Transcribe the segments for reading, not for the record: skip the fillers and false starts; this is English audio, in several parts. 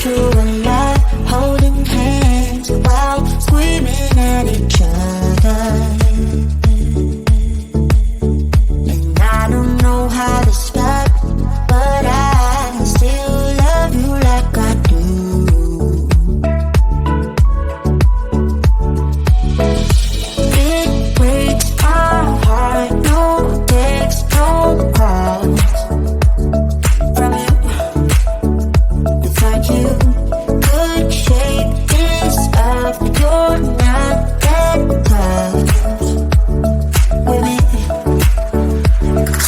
through a lot, holding hands while screaming at each other. And I don't know how to stop, but I still love you like I do. It breaks my heart, no text, no calls from you. It's like you could shake this off, you're not that close with me.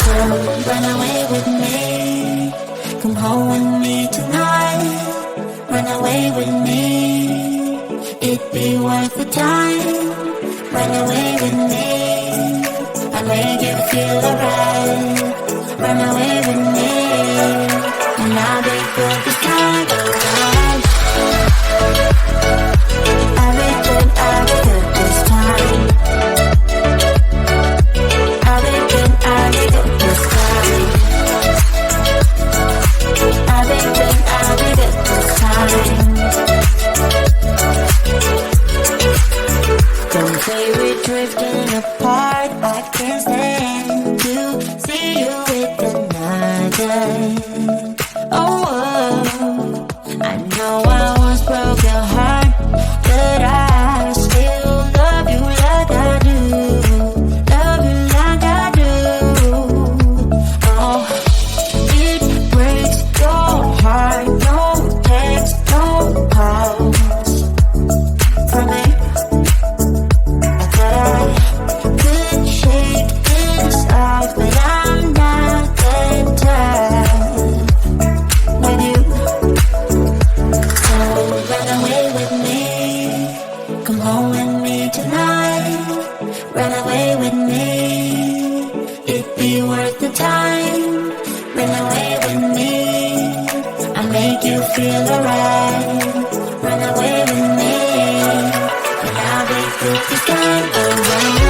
So run away with me, come home with me tonight. Run away with me, it'd be worth the time. Run away with me, I'll make you feel alright. Run away with me, and I'll be good this time around. I'll be good this time. I'll be good this time. I'll be good this time. Don't say we're drifting apart, I can't stand to see you with another. Oh, I know I once broke your heart, but I still love you like I do. Love you like I do. Oh, it breaks your heart, no text, no calls from me. I thought I could shake this off, but I'm not that tired with you. So run away with me, come home with me tonight. Run away with me, it'd be worth the time. Run away with me, I'll make you feel alright. Run away with me, and I'll be good this time around.